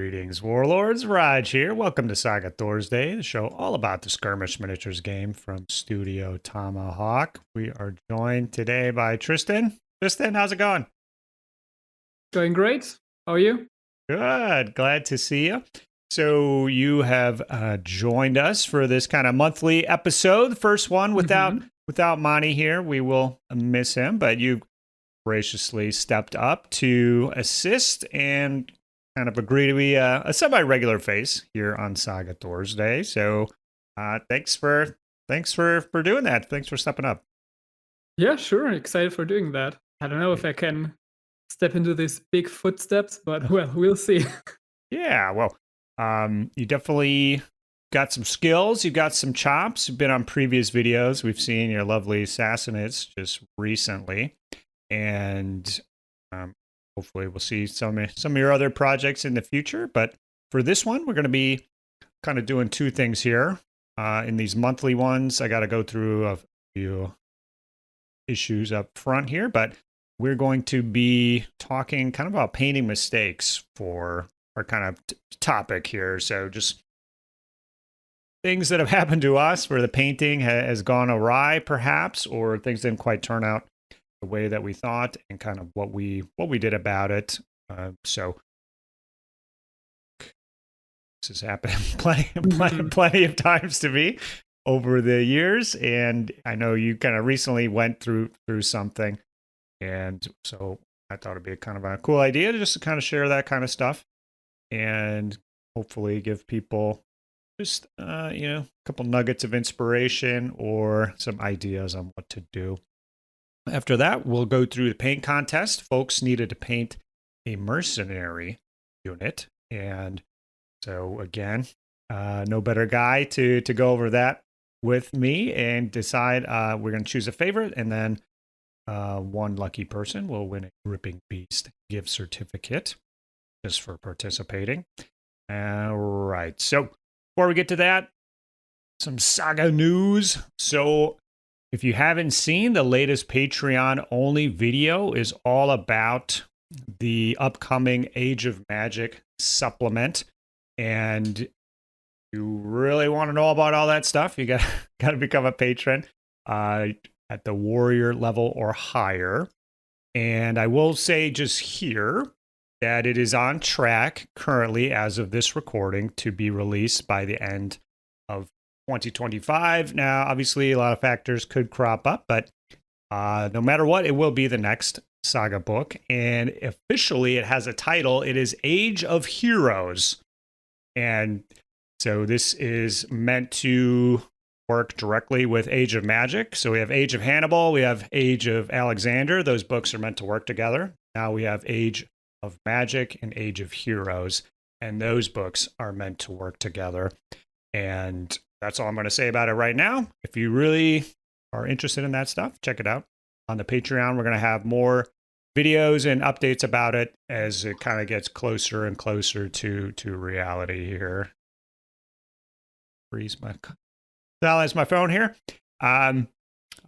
Greetings, Warlords. Rodge here. Welcome to Saga Thursday, the show all about the skirmish miniatures game from Studio Tomahawk. We are joined today by Tristan. Tristan, how's it going? Going great. How are you? Good. Glad to see you. So you have joined us for this kind of monthly episode. The first one without Monty here. We will miss him, but you graciously stepped up to assist and kind of agree to be a semi-regular face here on Saga Thursday. So thanks for doing that. Thanks for stepping up. Yeah, sure. Excited for doing that. I don't know if I can step into these big footsteps, but well, we'll see. Yeah, well, you definitely got some skills. You got some chops. You've been on previous videos. We've seen your lovely assassinates just recently, and hopefully we'll see some of your other projects in the future. But for this one, we're going to be kind of doing two things here. In these monthly ones, I got to go through a few issues up front here, but we're going to be talking kind of about painting mistakes for our kind of topic here. So just things that have happened to us where the painting has gone awry, perhaps, or things didn't quite turn out the way that we thought, and kind of what we did about it. So this has happened plenty of times to me over the years, and I know you kind of recently went through something, and so I thought it'd be a kind of a cool idea to just kind of share that kind of stuff, and hopefully give people just a couple nuggets of inspiration or some ideas on what to do. After that, we'll go through the paint contest. Folks needed to paint a mercenary unit, and so again, no better guy to go over that with me and decide. We're going to choose a favorite, and then one lucky person will win a Gripping Beast gift certificate just for participating. All right, so before we get to that, some Saga news. So if you haven't seen, the latest Patreon-only video is all about the upcoming Age of Magic supplement. And you really want to know about all that stuff, you got to become a patron at the warrior level or higher. And I will say just here that it is on track currently, as of this recording, to be released by the end of 2025. Now, obviously, a lot of factors could crop up, but no matter what, it will be the next Saga book. And officially, it has a title. It is Age of Heroes. And so this is meant to work directly with Age of Magic. So we have Age of Hannibal, we have Age of Alexander. Those books are meant to work together. Now we have Age of Magic and Age of Heroes, and those books are meant to work together. And that's all I'm going to say about it right now. If you really are interested in that stuff, check it out on the Patreon. We're going to have more videos and updates about it as it kind of gets closer and closer to reality here. Freeze my silence my phone here. I don't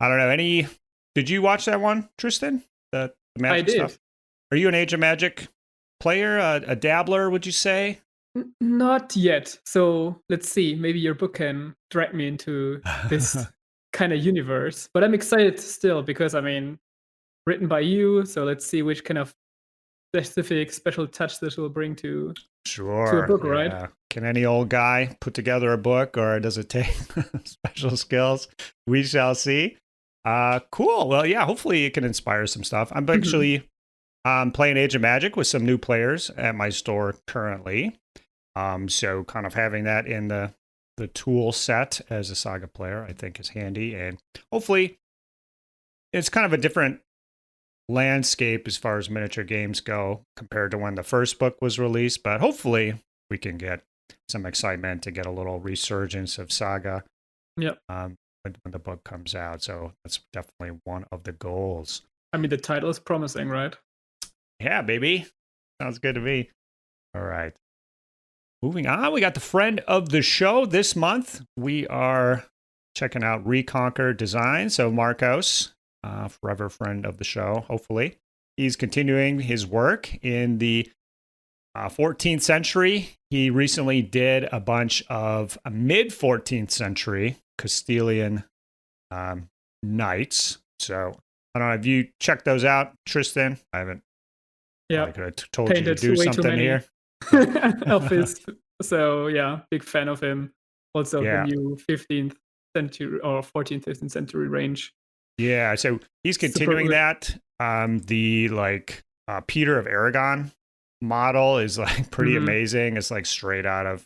know. Did you watch that one, Tristan? The Magic I did. stuff? Are you an Age of Magic player, a dabbler, would you say? Not yet. So let's see. Maybe your book can drag me into this kind of universe. But I'm excited still because, I mean, written by you. So let's see which kind of specific special touch this will bring to a book, right? Can any old guy put together a book, or does it take special skills? We shall see. Cool. Well, yeah, hopefully it can inspire some stuff. I'm actually playing Age of Magic with some new players at my store currently. So kind of having that in the tool set as a Saga player, I think is handy. And hopefully it's kind of a different landscape as far as miniature games go compared to when the first book was released. But hopefully we can get some excitement to get a little resurgence of Saga when the book comes out. So that's definitely one of the goals. I mean, the title is promising, right? Yeah, baby. Sounds good to me. All right. Moving on, we got the friend of the show this month. We are checking out Reconquer Designs. So Marcos, forever friend of the show, hopefully. He's continuing his work in the 14th century. He recently did a bunch of mid 14th century Castilian knights. So I don't know. Have you checked those out, Tristan? I haven't. Yeah, I could have told you to do way too something many here. of his. So yeah, big fan of him. Also, Yeah. the new 15th century or 14th, 15th century range. Yeah, so he's continuing that. The Peter of Aragon model is like pretty amazing. It's like straight out of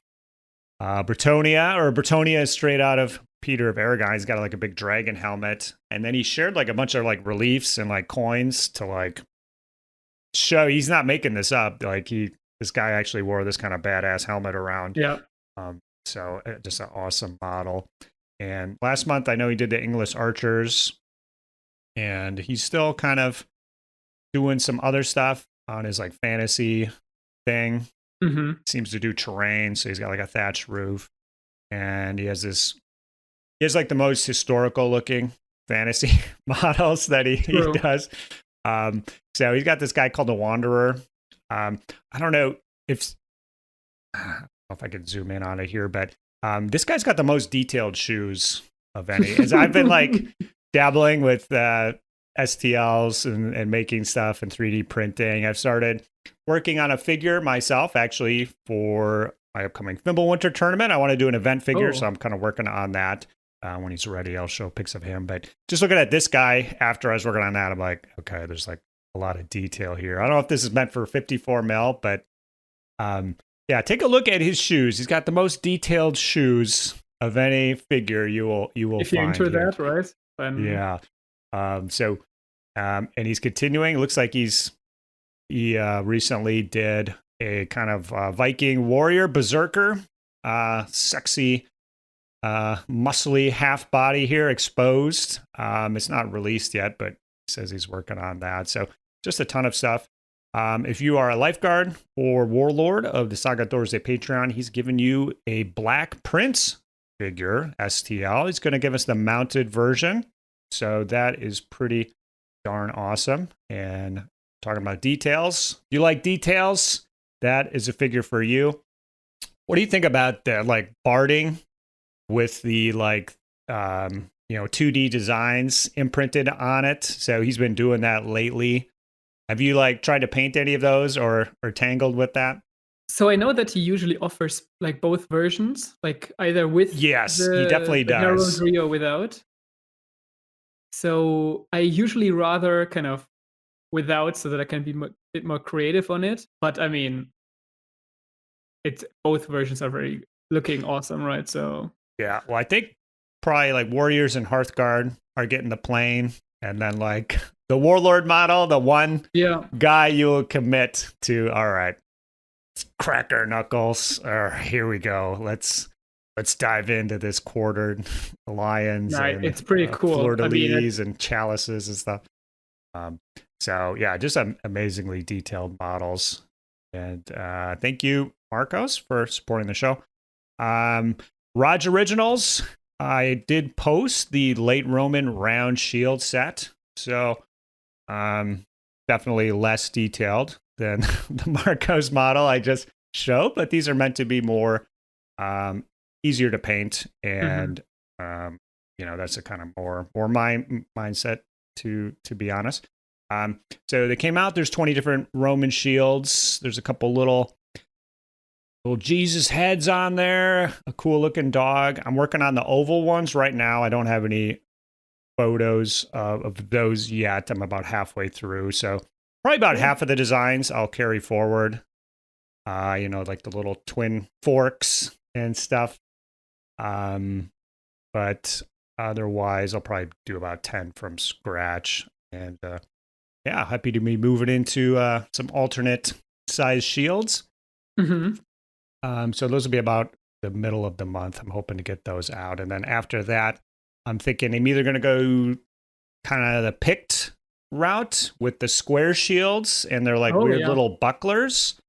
Bretonia, or Bretonia is straight out of Peter of Aragon. He's got like a big dragon helmet, and then he shared like a bunch of like reliefs and like coins to like show he's not making this up. Like this guy actually wore this kind of badass helmet around. Yeah. So just an awesome model. And last month I know he did the English archers. And he's still kind of doing some other stuff on his like fantasy thing. Seems to do terrain, so he's got like a thatched roof, and he has like the most historical looking fantasy models that he does. So he's got this guy called the Wanderer. I don't know if I can zoom in on it here, but this guy's got the most detailed shoes of any. As I've been like dabbling with STLs and making stuff and 3D printing. I've started working on a figure myself, actually, for my upcoming Fimbulwinter tournament. I want to do an event figure, so I'm kind of working on that. When he's ready, I'll show pics of him. But just looking at this guy, after I was working on that, I'm like, okay, there's like a lot of detail here. I don't know if this is meant for 54 mil, but yeah, take a look at his shoes. He's got the most detailed shoes of any figure you will if you find enter here. that, right? Then... Yeah. And he's continuing. It looks like he recently did a kind of Viking warrior berserker, sexy, muscly half body here exposed. It's not released yet, but he says he's working on that. So just a ton of stuff. If you are a lifeguard or warlord of the Saga Thursday Patreon, he's given you a Black Prince figure, STL. He's going to give us the mounted version. So that is pretty darn awesome. And talking about details, you like details? That is a figure for you. What do you think about the like barding with the 2D designs imprinted on it? So he's been doing that lately. Have you like tried to paint any of those or tangled with that? So I know that he usually offers like both versions, like either with he definitely does, or without. So I usually rather kind of without, so that I can be a bit more creative on it. But I mean, both versions are very looking awesome, right? So yeah, well, I think probably like Warriors and Hearthguard are getting the plane, and then like the Warlord model, the one guy you will commit to. All right, let's crack our knuckles. Here we go. Let's dive into this quartered lions. And, it's pretty cool. Fleur-de-lis and chalices and stuff. So yeah, just amazingly detailed models. And thank you, Marcos, for supporting the show. Rodge Originals. I did post the late Roman round shield set. So definitely less detailed than the Marcos model I just showed, but these are meant to be more easier to paint, and that's a kind of more my mindset to be honest. So they came out. There's 20 different Roman shields. There's a couple little Jesus heads on there. A cool looking dog. I'm working on the oval ones right now. I don't have any photos of those yet. I'm about halfway through, so probably about half of the designs I'll carry forward. Like the little twin forks and stuff. But otherwise, I'll probably do about 10 from scratch. And happy to be moving into some alternate size shields. So those will be about the middle of the month. I'm hoping to get those out. And then after that, I'm thinking I'm either going to go kind of the picked route with the square shields and they're like weird little bucklers,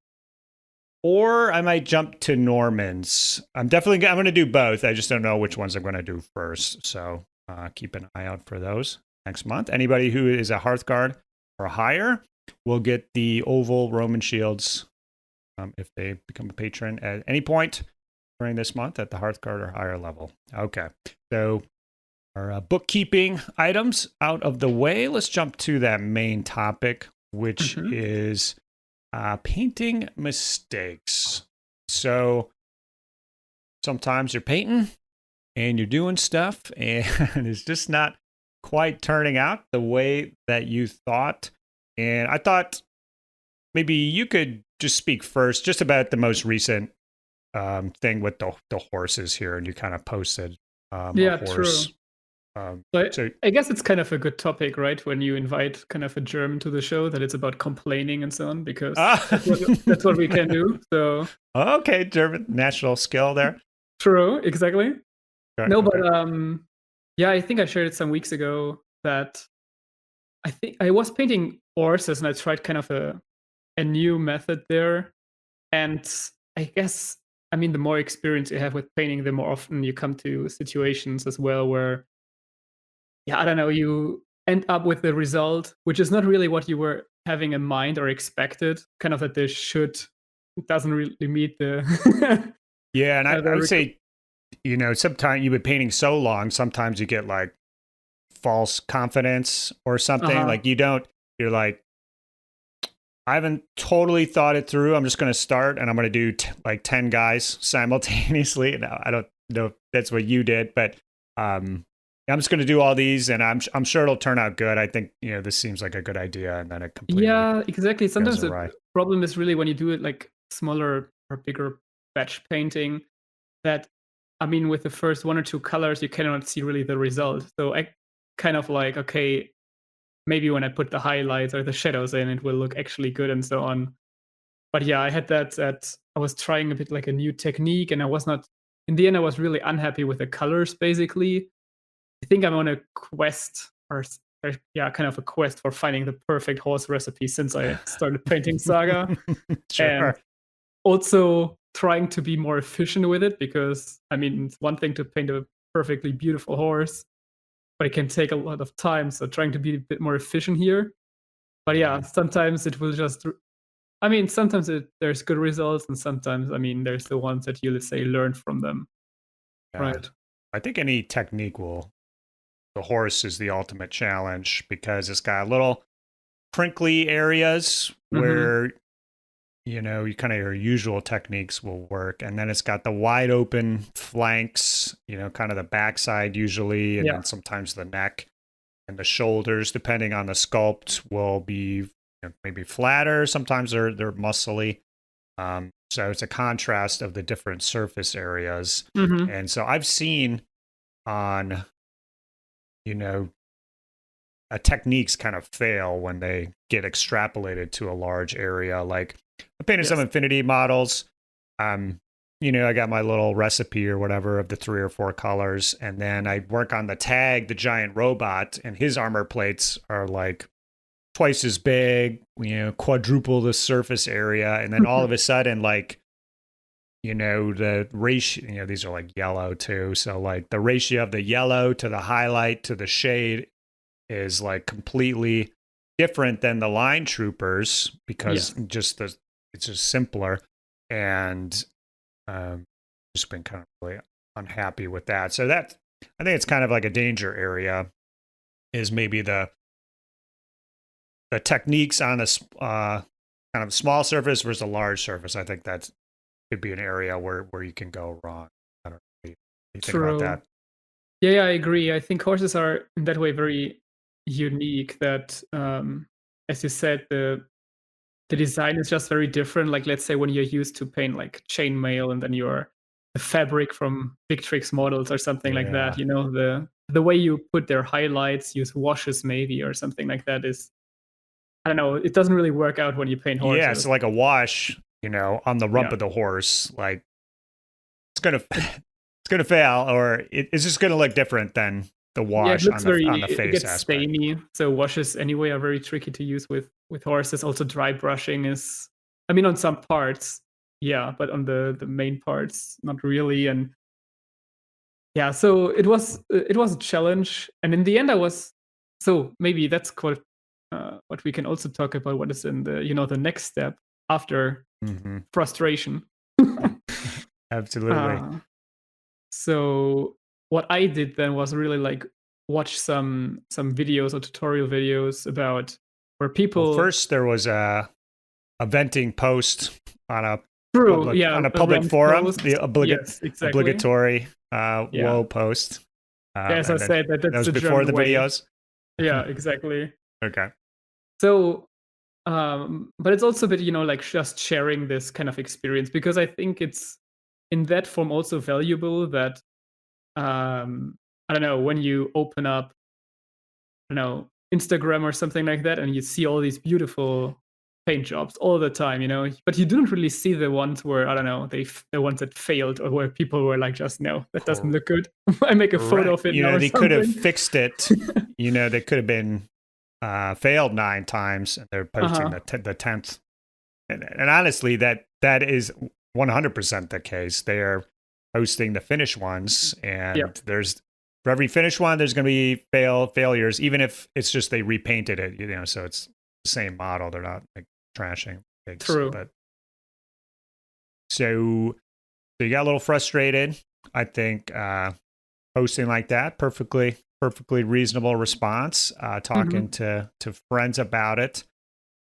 or I might jump to Normans. I'm going to do both. I just don't know which ones I'm going to do first. So keep an eye out for those next month. Anybody who is a Hearthguard or higher will get the oval Roman shields if they become a patron at any point during this month at the Hearthguard or higher level. Okay, so our bookkeeping items out of the way. Let's jump to that main topic, which is painting mistakes. So sometimes you're painting and you're doing stuff and it's just not quite turning out the way that you thought. And I thought maybe you could just speak first just about the most recent thing with the horses here. And you kind of posted a horse. True. But so, I guess it's kind of a good topic, right? When you invite kind of a German to the show, that it's about complaining and so on, because that's what we can do. So okay, German national skill there. True, exactly. Okay, no, but I think I shared it some weeks ago that I think I was painting horses and I tried kind of a new method there. And I guess, I mean, the more experience you have with painting, the more often you come to situations as well where I don't know, you end up with the result, which is not really what you were having in mind or expected, kind of that doesn't really meet the... Yeah, and I would say, sometimes you've been painting so long, sometimes you get like false confidence or something. Like you're like, I haven't totally thought it through. I'm just going to start and I'm going to do like 10 guys simultaneously. Now, I don't know if that's what you did, but I'm just going to do all these, and I'm sure it'll turn out good. I think this seems like a good idea, and then it completely exactly. Sometimes the problem is really when you do it like smaller or bigger batch painting. That I mean, with the first one or two colors, you cannot see really the result. So I kind of like, okay, maybe when I put the highlights or the shadows in, it will look actually good and so on. But yeah, I had that I was trying a bit like a new technique, and I was not. In the end, I was really unhappy with the colors. Basically. I think I'm on a quest kind of a quest for finding the perfect horse recipe since I started painting Saga. Sure. And also trying to be more efficient with it, because I mean, it's one thing to paint a perfectly beautiful horse, but it can take a lot of time. So trying to be a bit more efficient here. But yeah, sometimes it will just, I mean, sometimes there's good results, and sometimes, I mean, there's the ones that you, let's say, learn from them. Right. I think any technique the horse is the ultimate challenge, because it's got little crinkly areas where you kind of your usual techniques will work, and then it's got the wide open flanks, kind of the backside usually, and then sometimes the neck and the shoulders, depending on the sculpt, will be maybe flatter. Sometimes they're muscly. So it's a contrast of the different surface areas, and so I've seen on techniques kind of fail when they get extrapolated to a large area. Like I painted some Infinity models. I got my little recipe or whatever of the 3 or 4 colors, and then I work on the tag, the giant robot, and his armor plates are like twice as big, quadruple the surface area, and then all of a sudden, like, the ratio, these are like yellow too. So like the ratio of the yellow to the highlight to the shade is like completely different than the line troopers, because it's just simpler, and just been kind of really unhappy with that. So I think it's kind of like a danger area, is maybe the techniques on a kind of small surface versus a large surface. I think that could be an area where you can go wrong. I don't know what you think about that. Yeah, I agree. I think horses are in that way very unique, that as you said, the design is just very different. Like, let's say when you're used to paint like chainmail, and then the fabric from Victrix models or something like that, the way you put their highlights, use washes maybe or something like that, is, I don't know, it doesn't really work out when you paint horses. Yeah, it's like a wash, on the rump of the horse. Like it's gonna fail, or it's just gonna look different than the wash on the face. It gets aspect. stainy. So washes anyway are very tricky to use with horses. Also, dry brushing is, I mean, on some parts, but on the main parts, not really. And so it was a challenge. And in the end, so maybe that's what we can also talk about. What is in the the next step. after frustration. Absolutely. So what I did then was really like watch some videos or tutorial videos about where people. Well, first there was a venting post on a public forum, post. the obligatory woe post. As I said, that's that was the before German the way. videos. Yeah, exactly. Okay. So, but it's also a bit, like just sharing this kind of experience, because I think it's in that form also valuable that, I don't know, when you open up, I don't know, Instagram or something like that, and you see all these beautiful paint jobs all the time, but you don't really see the ones where, I don't know, the ones that failed, or where people were like, just no, that doesn't look good. I make a photo of it now. They could have fixed it. They could have been failed 9 times, and they're posting the 10th. And honestly, that is 100% the case. They are posting the finished ones, and there's, for every finished one, there's going to be failures, even if it's just they repainted it, so it's the same model. They're not like trashing things. True. But so you got a little frustrated. I think posting like that, perfectly reasonable response. Talking to friends about it.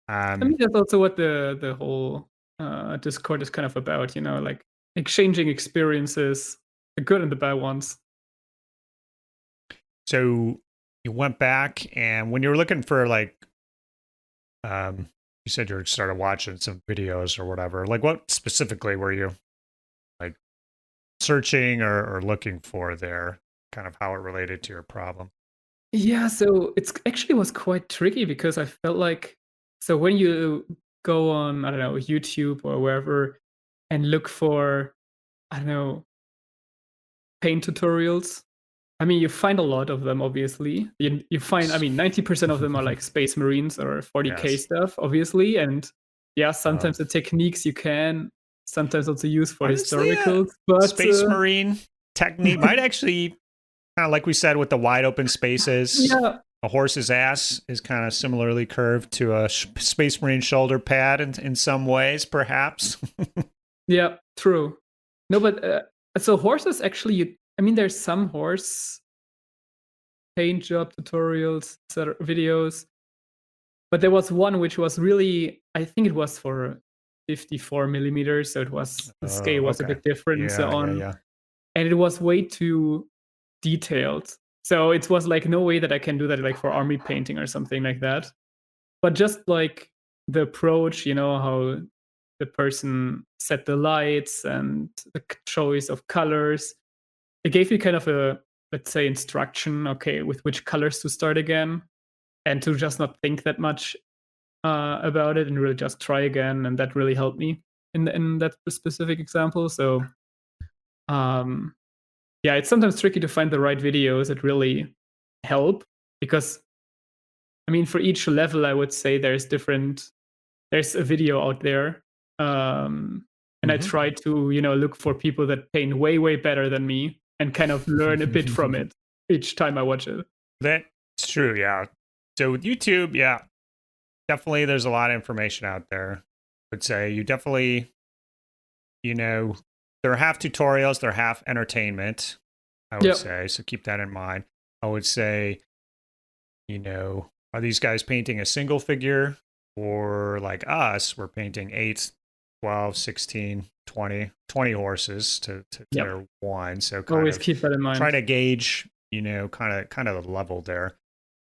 I mean, that's also what the whole Discord is kind of about, like exchanging experiences, the good and the bad ones. So you went back, and when you were looking for like, you said you started watching some videos or whatever. Like, what specifically were you like searching or looking for there? Kind of how it related to your problem. Yeah, so it's actually was quite tricky, because I felt like, so when you go on, I don't know, YouTube or wherever, and look for, I don't know, paint tutorials, I mean, you find a lot of them, obviously. You find, 90% of them are like Space Marines or 40K stuff, obviously. And sometimes the techniques you can sometimes also use for historicals. But Space Marine technique might actually, kind of like we said with the wide open spaces, a horse's ass is kind of similarly curved to a Space Marine shoulder pad in some ways, perhaps. Yeah, true. No, but so horses actually, there's some horse paint job tutorials, videos, but there was one which was really, I think it was for 54 millimeters, so it was, the scale was a bit different and so on. And it was way too detailed. So it was like no way that I can do that like for army painting or something like that. But just like the approach, how the person set the lights and the choice of colors, it gave me kind of a, let's say, instruction, okay, with which colors to start again, and to just not think that much about it and really just try again. And that really helped me in that specific example. So it's sometimes tricky to find the right videos that really help, because for each level, I would say there's a video out there. And I try to, look for people that paint way, way better than me, and kind of learn a bit from it each time I watch it. That's true, yeah. So with YouTube, definitely there's a lot of information out there. I would say you definitely, they're half tutorials, they're half entertainment, I would say. So keep that in mind. I would say, are these guys painting a single figure? Or like us, we're painting 8, 12, 16, 20 horses to their one. So always keep that in mind. Try to gauge, kind of the level there.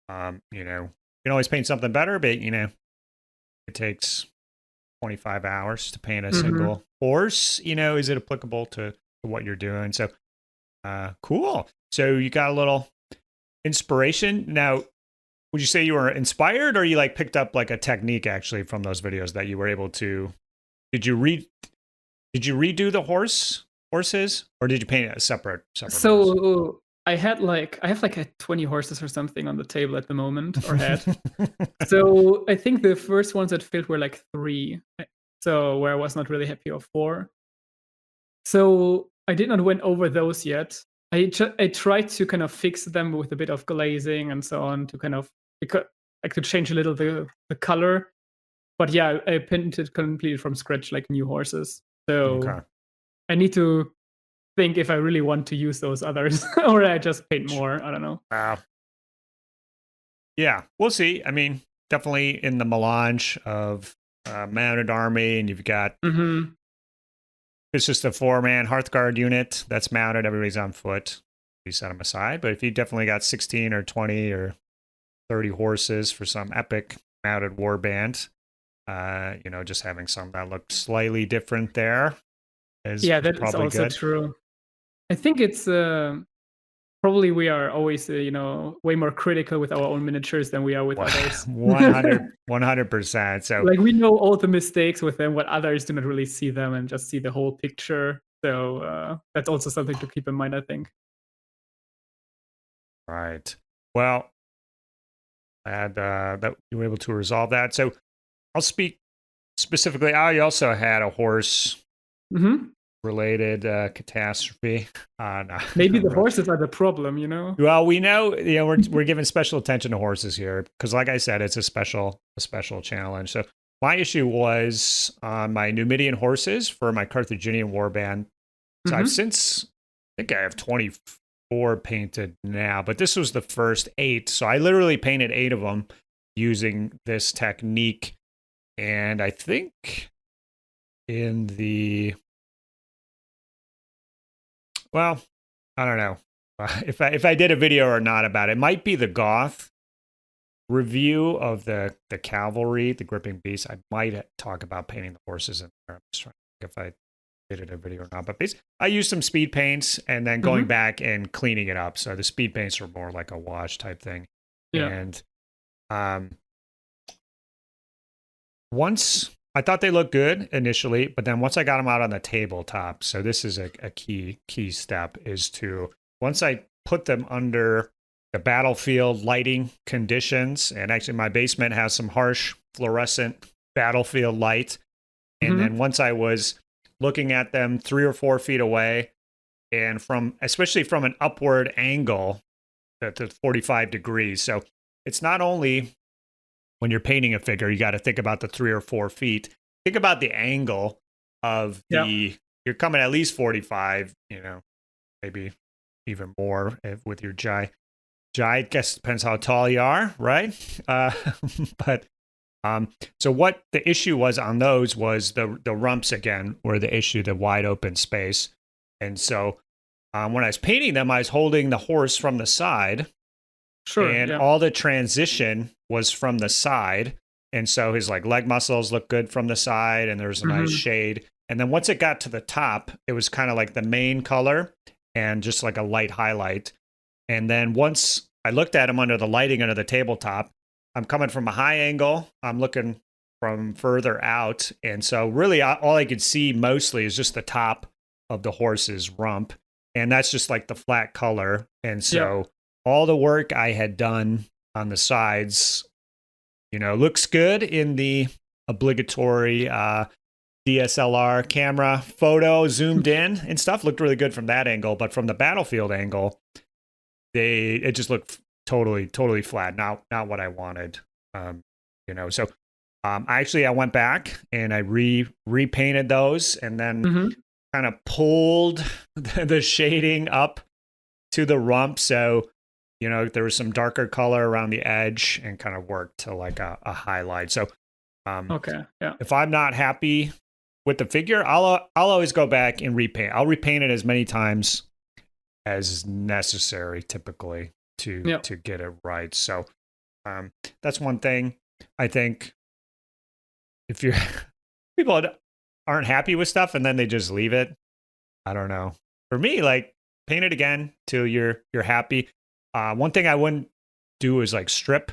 You can always paint something better, but it takes 25 hours to paint a single horse. Is it applicable to what you're doing? So cool. So you got a little inspiration. Now, would you say you were inspired, or you like picked up like a technique actually from those videos that you were able to? Did you redo the horses, or did you paint a separate? So horse? I have like 20 horses or something on the table at the moment, or had. So I think the first ones that failed were like 3. So where I was not really happy, or 4. So I did not went over those yet. I tried to kind of fix them with a bit of glazing and so on, to kind of, because I could change a little the color. but yeah, I painted completely from scratch, like new horses. So Okay. I need to think if I really want to use those others or I just paint more. I don't know. Wow. Yeah, we'll see. I mean, definitely in the melange of mounted army, and you've got it's just a 4-man Hearthguard unit that's mounted. Everybody's on foot. You set them aside. But if you definitely got 16 or 20 or 30 horses for some epic mounted warband, just having some that looked slightly different there is that is probably also good. true. I think it's probably we are always way more critical with our own miniatures than we are with others. 100%. So like we know all the mistakes with them, what others do not really see them and just see the whole picture. So that's also something to keep in mind, I think. Right. Well, glad that you were able to resolve that. So I'll speak specifically. I also had a horse related catastrophe. No, maybe the horses are the problem, you know? Well, we know, we're giving special attention to horses here because, like I said, it's a special challenge. So my issue was on my Numidian horses for my Carthaginian warband. So I've since, I think I have 24 painted now, but this was the first 8. So I literally painted 8 of them using this technique. And I think in the, well, I don't know if I did a video or not about it. It might be the Goth review of the cavalry, the gripping beast. I might talk about painting the horses in there. I'm just trying to think if I did it a video or not. But basically, I used some speed paints and then going back and cleaning it up. So the speed paints were more like a wash type thing. Yeah. And once I thought they looked good initially, but then once I got them out on the tabletop, so this is a key step, is to, once I put them under the battlefield lighting conditions, and actually my basement has some harsh fluorescent battlefield light, and then once I was looking at them 3 or 4 feet away, and especially from an upward angle to 45 degrees. So it's not only when you're painting a figure, you got to think about the 3 or 4 feet. Think about the angle of you're coming at least 45, maybe even more with your Jai. I guess depends how tall you are, right? But so what the issue was on those was the rumps again were the issue, the wide open space. And so when I was painting them, I was holding the horse from the side. Sure. And all the transition was from the side. And so his leg muscles look good from the side, and there's a nice shade. And then once it got to the top, it was kind of like the main color and just like a light highlight. And then once I looked at him under the lighting under the tabletop, I'm coming from a high angle. I'm looking from further out. And so really all I could see mostly is just the top of the horse's rump. And that's just like the flat color. And so all the work I had done on the sides, looks good in the obligatory DSLR camera photo zoomed in and stuff. Looked really good from that angle. But from the battlefield angle, it just looked totally flat. Not what I wanted. So I went back and I repainted those, and then kind of pulled the shading up to the rump. So, there was some darker color around the edge and kind of worked to like a highlight. So, if I'm not happy with the figure, I'll always go back and repaint. I'll repaint it as many times as necessary, typically to get it right. So, that's one thing. I think if people aren't happy with stuff and then they just leave it, I don't know. For me, paint it again till you're happy. One thing I wouldn't do is strip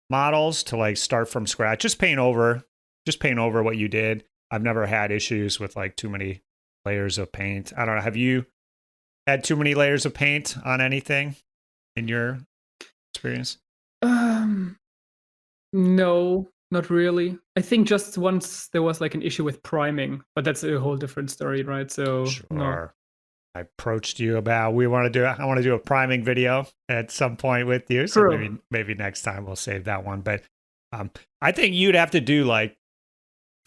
models to start from scratch. Just paint over what you did. I've never had issues with too many layers of paint. I don't know. Have you had too many layers of paint on anything in your experience? No, not really. I think just once there was an issue with priming, but that's a whole different story, right? So sure. No. I approached you about I want to do a priming video at some point with you. So maybe next time we'll save that one. But I think you'd have to do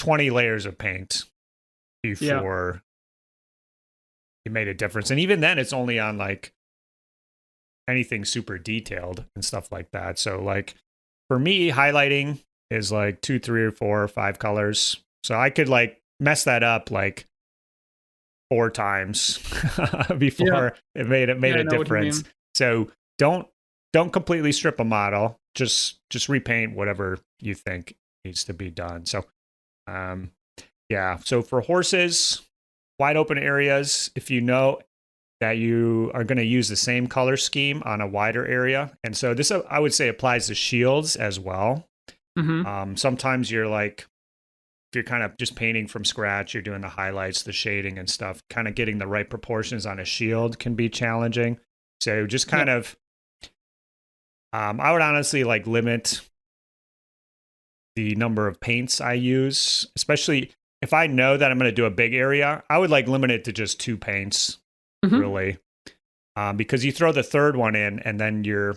20 layers of paint before it made a difference. And even then, it's only on like anything super detailed and stuff like that. So like for me, highlighting is like 2, 3, or 4 or 5 colors. So I could like mess that up like 4 times before it made a difference. So don't completely strip a model. Just repaint whatever you think needs to be done. So so for horses, wide open areas, if you know that you are going to use the same color scheme on a wider area. And so this, I would say, applies to shields as well. Sometimes you're like, if you're kind of just painting from scratch, you're doing the highlights, the shading and stuff, kind of getting the right proportions on a shield can be challenging. So just kind of, I would honestly like limit the number of paints I use, especially if I know that I'm going to do a big area. I would like limit it to just 2 paints, really, because you throw the third one in, and then your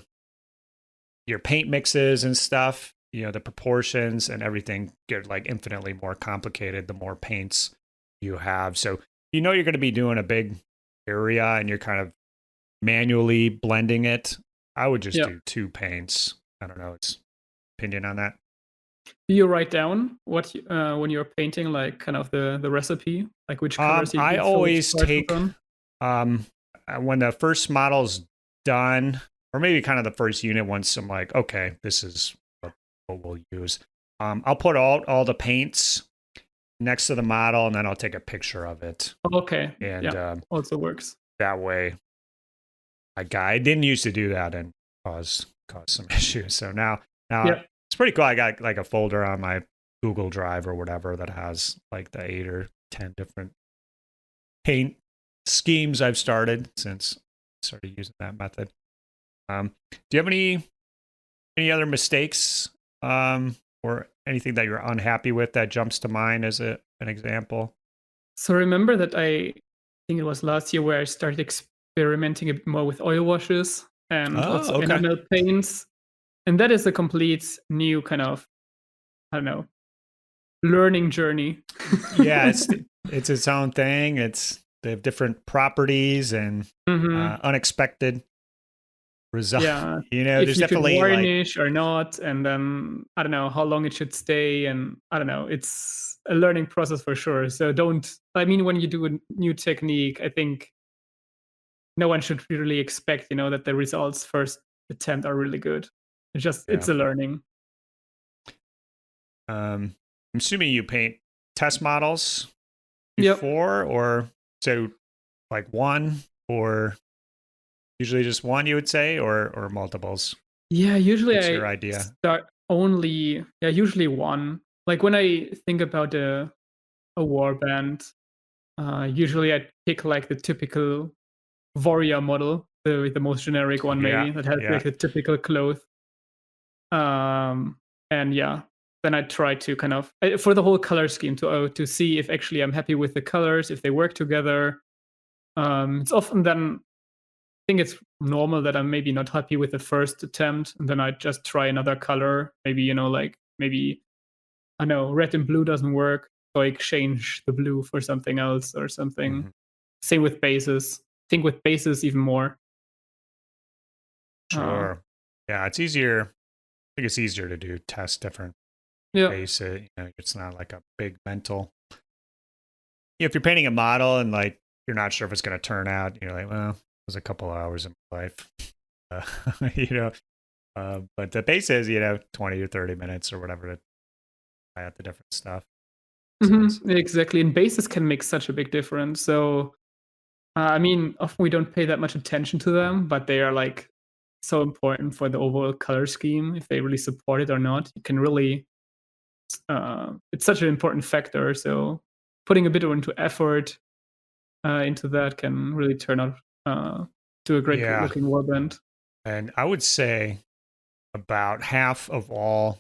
paint mixes and stuff, you know, the proportions and everything get like infinitely more complicated the more paints you have. So you know you're going to be doing a big area, and you're kind of manually blending it. I would just do 2 paints. I don't know. It's opinion on that. Do you write down what when you're painting, like kind of the recipe, like which colors you I always take when the first model's done, or maybe kind of the first unit, once I'm like, okay, this is what we'll use. I'll put all the paints next to the model, and then I'll take a picture of it. Okay. And also works that way. I didn't used to do that and cause some issues. So now it's pretty cool. I got like a folder on my Google Drive or whatever that has like the 8 or 10 different paint schemes I've started since I started using that method. Do you have any other mistakes or anything that you're unhappy with that jumps to mind as an example? So remember that I think it was last year where I started experimenting a bit more with oil washes and also enamel paints. And that is a complete new kind of, I don't know, learning journey. Yeah, it's its own thing. They have different properties and unexpected results. Yeah, you know, if there's you definitely should varnish or not, and then I don't know how long it should stay, and I don't know. It's a learning process for sure. So when you do a new technique, I think no one should really expect, that the results first attempt are really good. It's a learning. I'm assuming you paint test models before, or so like one, or usually just one, you would say, or multiples. Yeah, usually What's your idea? Start usually one. Like when I think about a war band, usually I pick like the typical warrior model, the most generic one maybe that has like the typical clothes. Then I try to kind of for the whole color scheme to see if actually I'm happy with the colors, if they work together. It's often then I think it's normal that I'm maybe not happy with the first attempt, and then I just try another color. Maybe maybe I know red and blue doesn't work, so I exchange the blue for something else or something. Same with bases. I think with bases even more. Sure. Yeah, it's easier. I think it's easier to test different bases. It's not like a big mental. If you're painting a model and like you're not sure if it's going to turn out, you're like, well, it was a couple of hours in my life, but the base is 20 or 30 minutes or whatever to try out the different stuff. Exactly, and bases can make such a big difference. So often we don't pay that much attention to them, but they are like so important for the overall color scheme. If they really support it or not, you can really it's such an important factor. So putting a bit into effort into that can really turn out to a great looking warband. And I would say about half of all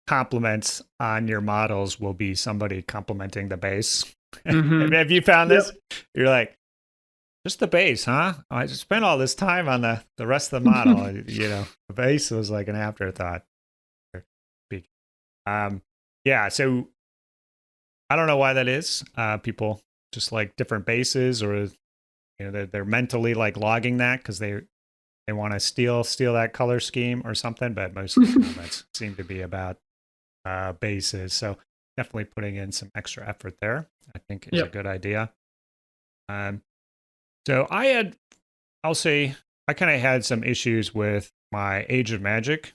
compliments on your models will be somebody complimenting the base. Have you found this? You're like, just the base, huh? I just spent all this time on the rest of the model. The base was like an afterthought. So I don't know why that is. People just like different bases, or they're mentally like logging that because they want to steal that color scheme or something. But most of the comments seem to be about bases. So definitely putting in some extra effort there, I think, is a good idea. So I'll say I kind of had some issues with my Age of Magic,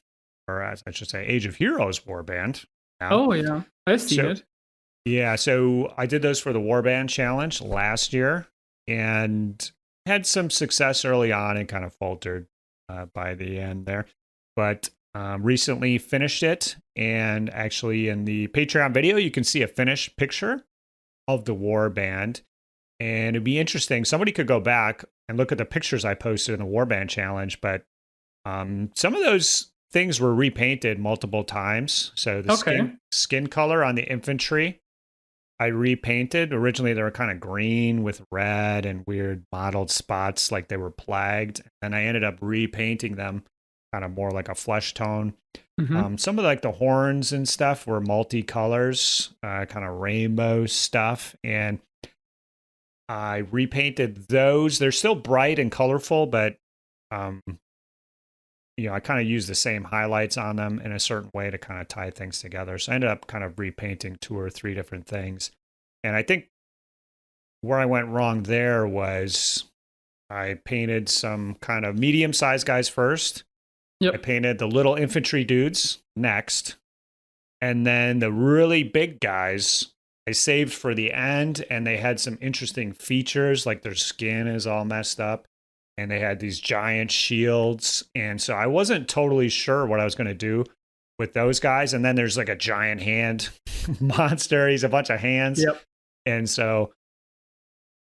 or as I should say, Age of Heroes warband. Oh yeah, I've seen it. Yeah, so I did those for the Warband Challenge last year and had some success early on and kind of faltered by the end there. But recently finished it, and actually in the Patreon video, you can see a finished picture of the Warband. And it'd be interesting. Somebody could go back and look at the pictures I posted in the Warband Challenge, but some of those things were repainted multiple times. So the skin color on the infantry, I repainted. Originally, they were kind of green with red and weird mottled spots like they were plagued. And I ended up repainting them kind of more like a flesh tone. Some of like the horns and stuff were multicolors, kind of rainbow stuff. And I repainted those. They're still bright and colorful, but I kind of used the same highlights on them in a certain way to kind of tie things together. So I ended up kind of repainting 2 or 3 different things. And I think where I went wrong there was I painted some kind of medium-sized guys first. I painted the little infantry dudes next. And then the really big guys I saved for the end, and they had some interesting features, like their skin is all messed up. And they had these giant shields. And so I wasn't totally sure what I was going to do with those guys. And then there's like a giant hand monster. He's a bunch of hands. And so,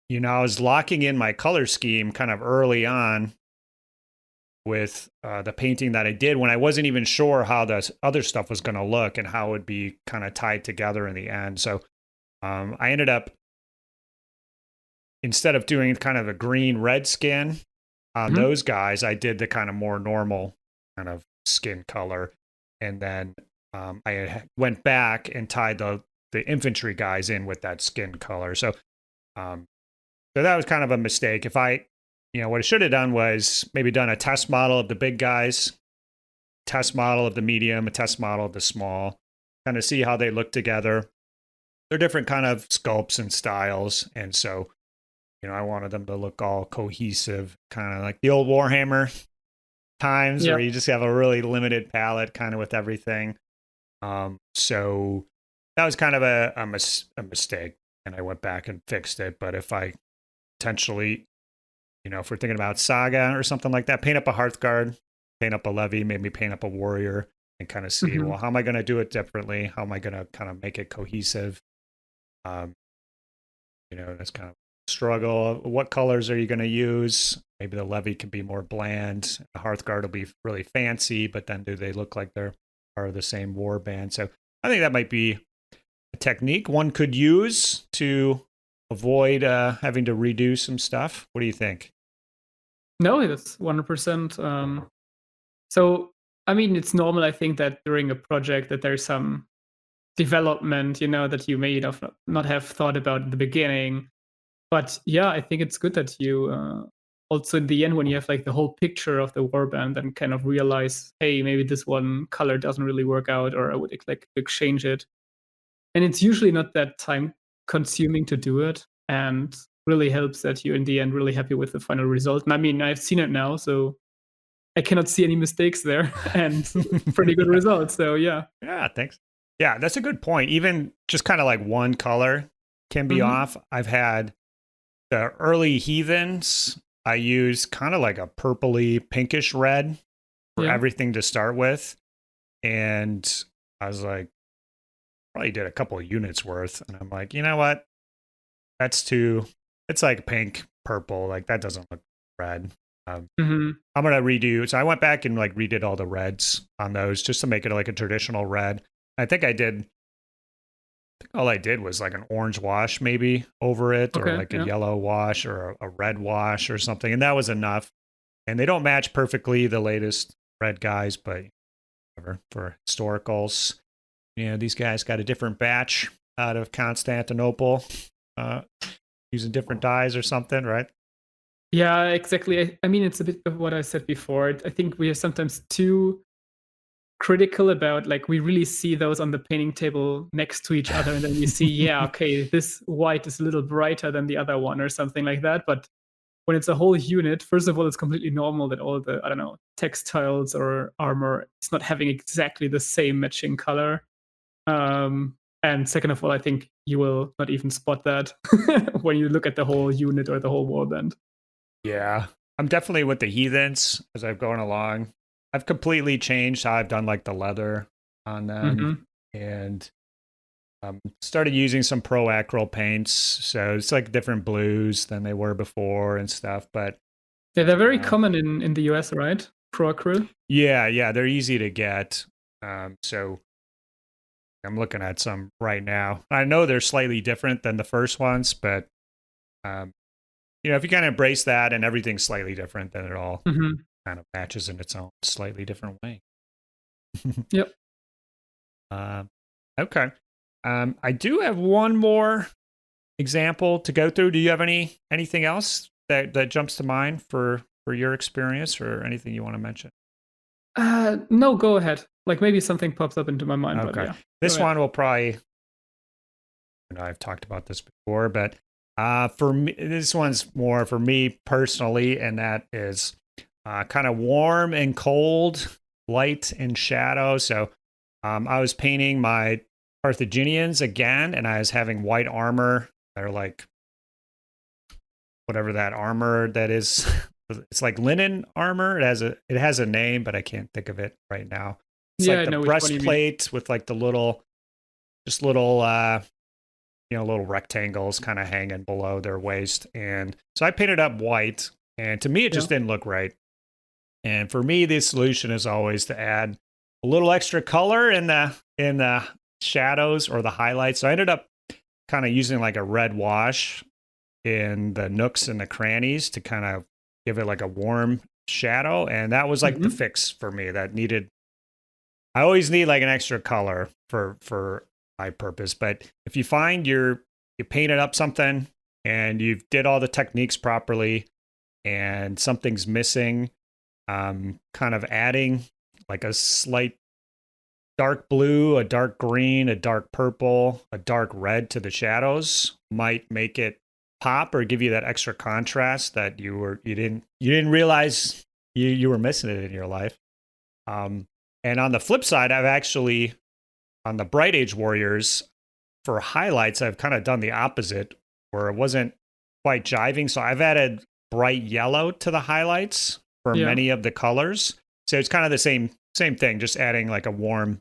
I was locking in my color scheme kind of early on with the painting that I did when I wasn't even sure how the other stuff was going to look and how it would be kind of tied together in the end. So I ended up, instead of doing kind of a green-red skin on those guys, I did the kind of more normal kind of skin color. And then I went back and tied the infantry guys in with that skin color. So that was kind of a mistake. If I, what I should have done was maybe done a test model of the big guys, test model of the medium, a test model of the small, kind of see how they look together. They're different kind of sculpts and styles. And so, I wanted them to look all cohesive, kind of like the old Warhammer times where you just have a really limited palette kind of with everything. So that was kind of a mistake, and I went back and fixed it. But if I potentially, if we're thinking about Saga or something like that, paint up a Hearthguard, paint up a Levy, maybe paint up a Warrior, and kind of see, well, how am I going to do it differently? How am I going to kind of make it cohesive? That's kind of struggle. What colors are you going to use? Maybe the Levy can be more bland. The Hearthguard will be really fancy, but then do they look like they're part of the same war band? So I think that might be a technique one could use to avoid having to redo some stuff. What do you think? No, that's 100%. So, I mean, it's normal, I think, that during a project that there's some development, that you may not have thought about at the beginning. But yeah, I think it's good that you also in the end, when you have like the whole picture of the warband, and kind of realize, hey, maybe this one color doesn't really work out, or I would like exchange it. And it's usually not that time consuming to do it, and really helps that you're in the end really happy with the final result. And I mean, I've seen it now, so I cannot see any mistakes there, and pretty good results. So yeah. Yeah, thanks. Yeah, that's a good point. Even just kind of like one color can be off. I've had the early Heathens, I used kind of like a purpley pinkish red for everything to start with. And I was like, probably did a couple of units worth. And I'm like, you know what? It's like pink, purple. Like that doesn't look red. I'm going to redo. So I went back and like redid all the reds on those just to make it like a traditional red. I think all I did was like an orange wash maybe over it, or like a yellow wash or a red wash or something. And that was enough. And they don't match perfectly the latest red guys, but whatever, for historicals, these guys got a different batch out of Constantinople, using different dyes or something, right? Yeah, exactly. I mean, it's a bit of what I said before. I think we are sometimes too critical about, like, we really see those on the painting table next to each other, and then we see, yeah, okay, this white is a little brighter than the other one or something like that. But when it's a whole unit, first of all, it's completely normal that all the, I don't know, textiles or armor is not having exactly the same matching color. And second of all, I think you will not even spot that when you look at the whole unit or the whole warband. Yeah. I'm definitely with the Heathens as I've gone along. I've completely changed how I've done like the leather on them and started using some pro acryl paints. So it's like different blues than they were before and stuff. But yeah, they're very common in the US, right? Pro acryl. Yeah, they're easy to get. So I'm looking at some right now. I know they're slightly different than the first ones, but if you kind of embrace that and everything's slightly different, then it all kind of matches in its own slightly different way. Yep. Okay. I do have one more example to go through. Do you have anything else that jumps to mind for your experience or anything you want to mention? No, go ahead. Like maybe something pops up into my mind. Okay. But yeah, This one will probably, I've talked about this before, but for me, this one's more for me personally, and that is kind of warm and cold, light and shadow. So I was painting my Carthaginians again, and I was having white armor. They're like whatever that armor that is. It's like linen armor. It has a name, but I can't think of it right now. It's like the breastplate with like the little little rectangles kind of hanging below their waist. And so I painted up white, and to me, it just didn't look right. And for me, the solution is always to add a little extra color in the shadows or the highlights. So I ended up kind of using like a red wash in the nooks and the crannies to kind of give it like a warm shadow. And that was like the fix for me. I always need like an extra color for my purpose. But if you find you painted up something and you've did all the techniques properly and something's missing, kind of adding like a slight dark blue, a dark green, a dark purple, a dark red to the shadows might make it pop or give you that extra contrast that you didn't realize you were missing it in your life. And on the flip side, I've actually, on the Bright Age Warriors, for highlights, I've kind of done the opposite, where it wasn't quite jiving. So I've added bright yellow to the highlights for many of the colors. So it's kind of the same thing, just adding like a warm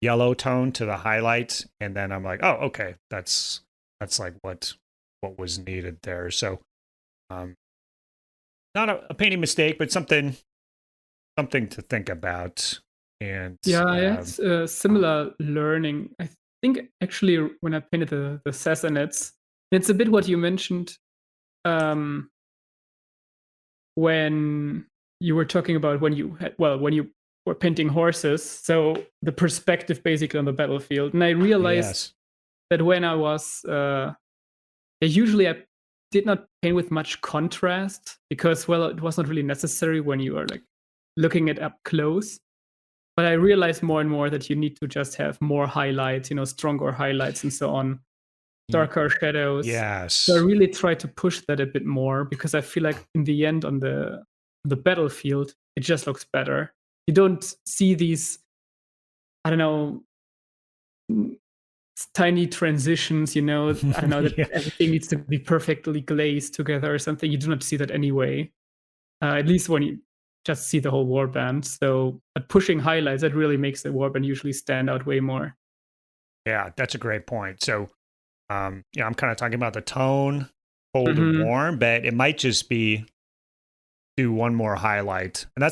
yellow tone to the highlight. And then I'm like, oh, okay, that's like what was needed there. So not a painting mistake, but something to think about. And I had similar learning. I think actually when I painted the Sassanids, it's a bit what you mentioned when you were talking about when you were painting horses. So the perspective basically on the battlefield. And I realized that when I was usually I did not paint with much contrast because it was not really necessary when you are like looking it up close. But I realized more and more that you need to just have more highlights, stronger highlights and so on, darker shadows. Yes. So I really try to push that a bit more because I feel like in the end on the battlefield, it just looks better. You don't see these, I don't know, tiny transitions, I don't know, that everything needs to be perfectly glazed together or something. You do not see that anyway, at least when you just see the whole warband. So pushing highlights, that really makes the warband usually stand out way more. Yeah, that's a great point. So, I'm kind of talking about the tone, cold and warm, but it might just be do one more highlight. And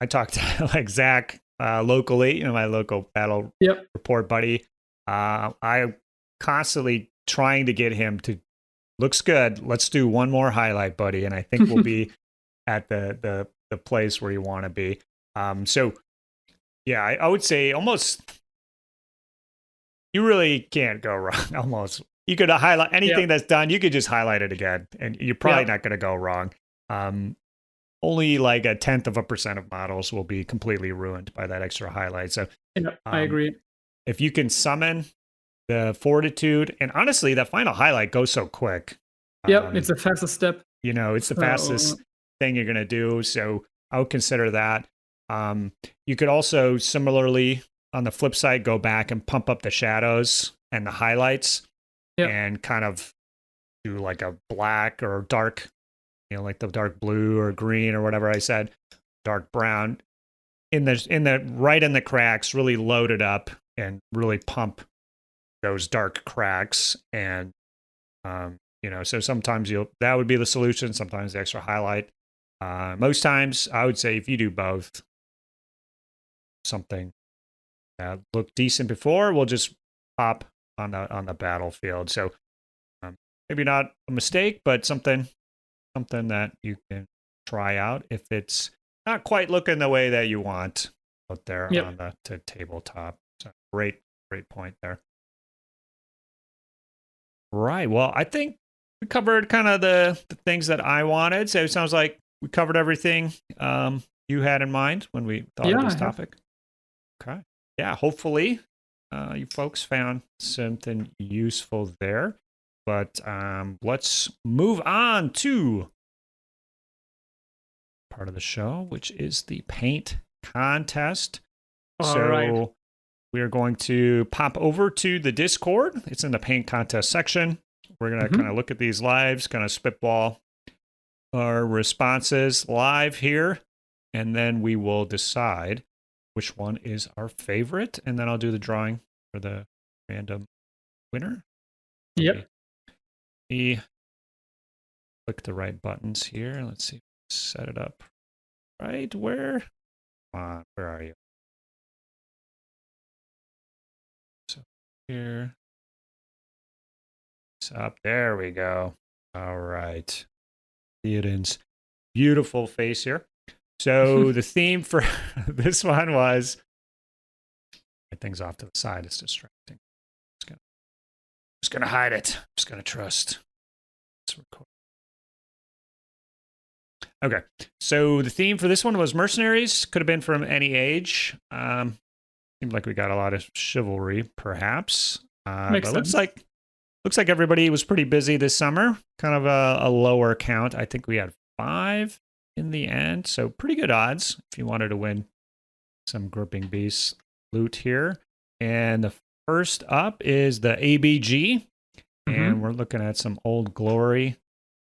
I talked to like Zach locally, my local battle report buddy. I constantly trying to get him to, looks good. Let's do one more highlight, buddy. And I think we'll be at the place where you want to be. So yeah, I would say almost you really can't go wrong. Almost, you could highlight anything that's done. You could just highlight it again, and you're probably not going to go wrong. Only like 0.1% of models will be completely ruined by that extra highlight. So, I agree. If you can summon the fortitude, and honestly, that final highlight goes so quick. It's the fastest step. It's the fastest thing you're going to do. So I would consider that. You could also similarly, on the flip side, go back and pump up the shadows and the highlights and kind of do like a black or dark, like the dark blue or green or whatever I said, dark brown in the cracks, really load it up and really pump those dark cracks. And, so sometimes that would be the solution. Sometimes the extra highlight. Most times I would say if you do both, something that looked decent before will just pop on the battlefield. So maybe not a mistake, but something that you can try out if it's not quite looking the way that you want out there on the tabletop. So great point there. Right. Well, I think we covered kind of the things that I wanted. So it sounds like we covered everything you had in mind when we thought of this topic. Okay. Yeah. Hopefully you folks found something useful there. But let's move on to part of the show, which is the paint contest. So we are going to pop over to the Discord. It's in the paint contest section. We're going to kind of look at these lives, kind of spitball our responses live here, and then we will decide which one is our favorite, and then I'll do the drawing for the random winner. Yep. Me click the right buttons here. Let's see. Set it up right where? Come on, where are you? So here. It's up. There we go. All right. Theoden's beautiful face here. So the theme for this one was things off to the side. It's distracting. Just gonna hide it. Just gonna trust. Let's record. Okay, so the theme for this one was mercenaries. Could have been from any age. Seemed like we got a lot of chivalry, perhaps. But looks like everybody was pretty busy this summer. Kind of a lower count. I think we had 5 in the end, so pretty good odds if you wanted to win some gripping beast loot here. And the first up is the ABG, and we're looking at some Old Glory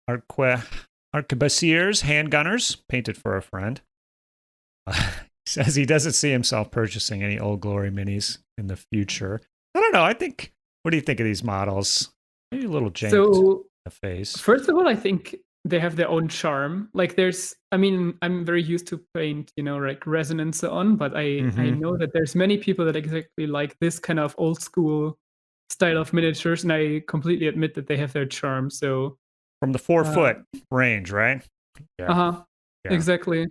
Arquebusiers handgunners painted for a friend. He says he doesn't see himself purchasing any Old Glory minis in the future. I don't know. What do you think of these models? Maybe a little janked in the face. First of all, I think they have their own charm. Like I'm very used to paint, like resin and so on, but I know that there's many people that exactly like this kind of old school style of miniatures, and I completely admit that they have their charm. So from the 4-foot range, right? Yeah. Exactly.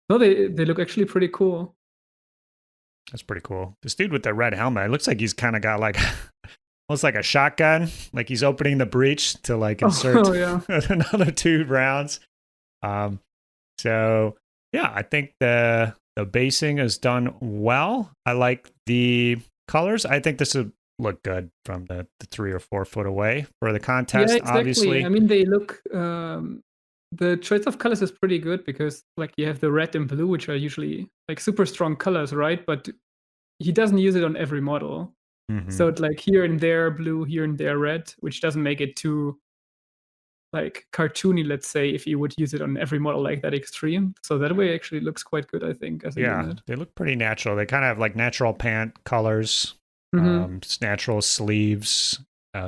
No, they look actually pretty cool. That's pretty cool. This dude with the red helmet, it looks like he's kind of got like almost like a shotgun, like he's opening the breech to like insert another 2 rounds. So yeah, I think the basing is done well. I like the colors. I think this would look good from the 3 or 4 foot away for the contest. Yeah, exactly. Obviously, I mean, they look. The choice of colors is pretty good because, like, you have the red and blue, which are usually like super strong colors, right? But he doesn't use it on every model. So it's like here and there blue, here and there red, which doesn't make it too like cartoony, let's say, if you would use it on every model like that extreme. So that way actually looks quite good, I think, as a unit. They look pretty natural. They kind of have like natural pant colors, natural sleeves.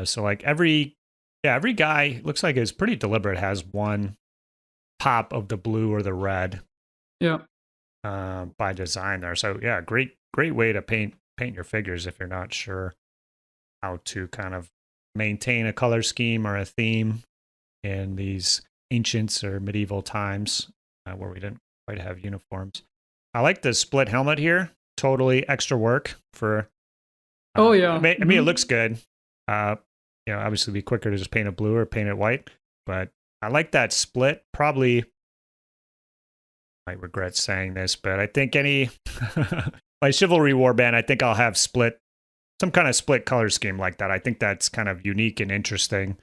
So like every guy looks like is pretty deliberate, has one pop of the blue or the red. Yeah. By design there. So yeah, great way to paint your figures if you're not sure how to kind of maintain a color scheme or a theme in these ancient or medieval times where we didn't quite have uniforms. I like the split helmet here. Totally extra work for Oh yeah. I mean, it looks good. Obviously, it'd be quicker to just paint it blue or paint it white. But I like that split. Probably, might regret saying this, but I think my Chivalry Warband, I think I'll have some kind of split color scheme like that. I think that's kind of unique and interesting.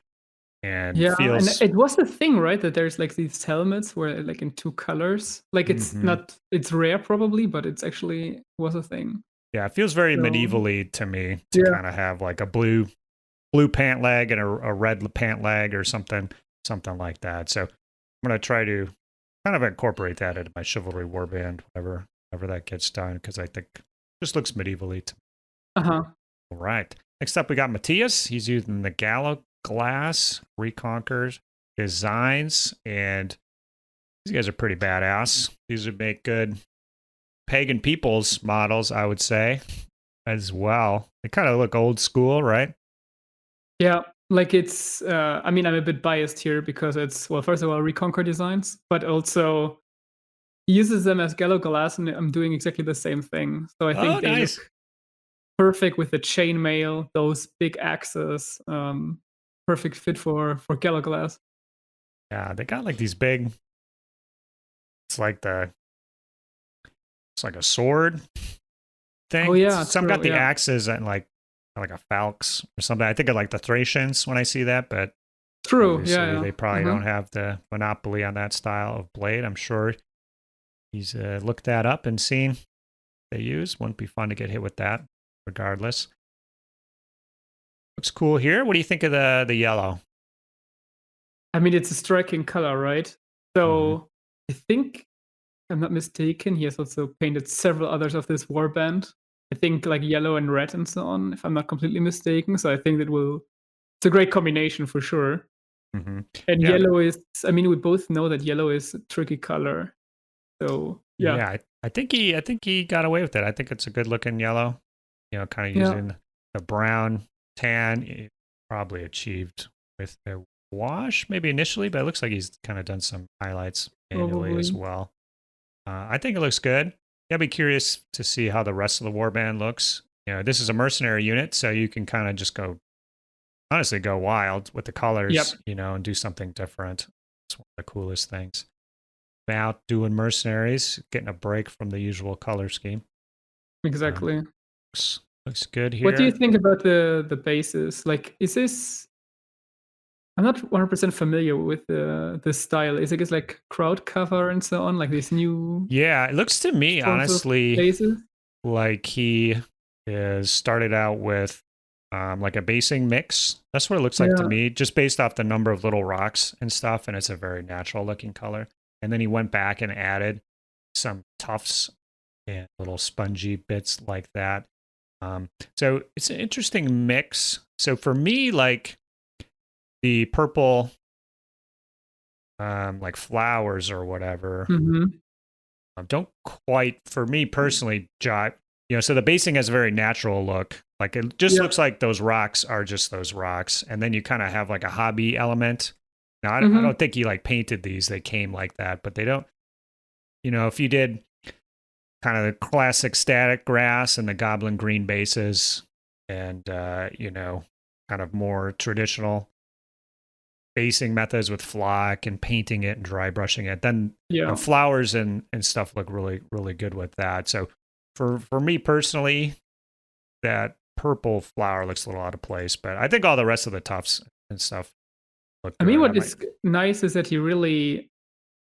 And feels... and it was a thing, right? That there's like these helmets where like in 2 colors. Like it's it's rare probably, but it's actually was a thing. Yeah, it feels very medievally to me to kind of have like a blue pant leg and a red pant leg or something like that. So I'm gonna try to kind of incorporate that into my Chivalry Warband, whenever that gets done, because I think it just looks medievally to me. All right. Next up, we got Matthias. He's using the Gallo Glass Reconquer Designs, and these guys are pretty badass. These would make good pagan peoples models, I would say, as well. They kind of look old school, right? Yeah, like it's I mean, I'm a bit biased here because it's, well, first of all, Reconquer Designs, but also he uses them as Gallo Glass, and I'm doing exactly the same thing. So I think they look perfect with the chainmail, those big axes. Perfect fit for Gallo Glass. Yeah, they got like these big... It's like a sword thing. Oh yeah, some got the axes and like a falx or something. I think of like the Thracians when I see that, but they probably don't have the monopoly on that style of blade. I'm sure he's looked that up and seen they use. Wouldn't be fun to get hit with that, regardless. Looks cool here. What do you think of the yellow? I mean, it's a striking color, right? So I think, if I'm not mistaken, he has also painted several others of this warband. I think like yellow and red and so on, if I'm not completely mistaken. So I think it's a great combination for sure. And yellow is, I mean, we both know that yellow is a tricky color. So yeah, I think he got away with it. I think it's a good looking yellow. Kind of using the brown tan, probably achieved with a wash maybe initially, but it looks like he's kind of done some highlights manually as well. I think it looks good. I'd be curious to see how the rest of the warband looks. This is a mercenary unit, so you can kind of just go wild with the colors, and do something different. It's one of the coolest things about doing mercenaries, getting a break from the usual color scheme. Exactly. Looks good here. What do you think about the bases? Like, is this... I'm not 100% familiar with the style. Is it just like crowd cover and so on, like these new... Yeah, it looks to me, honestly, like he is started out with like a basing mix. That's what it looks like to me, just based off the number of little rocks and stuff, and it's a very natural looking color. And then he went back and added some tufts and little spongy bits like that. So it's an interesting mix. So for me, like the purple, like flowers or whatever, don't quite, for me personally, jive. So the basing has a very natural look. Like it just looks like those rocks are just those rocks, and then you kind of have like a hobby element. Now I don't think he like painted these; they came like that, but they don't. If you did kind of the classic static grass and the goblin green bases, and kind of more traditional basing methods with flock and painting it and dry brushing it, then flowers and stuff look really, really good with that. So for me personally, that purple flower looks a little out of place, but I think all the rest of the tufts and stuff look good. I mean, what is nice is that he really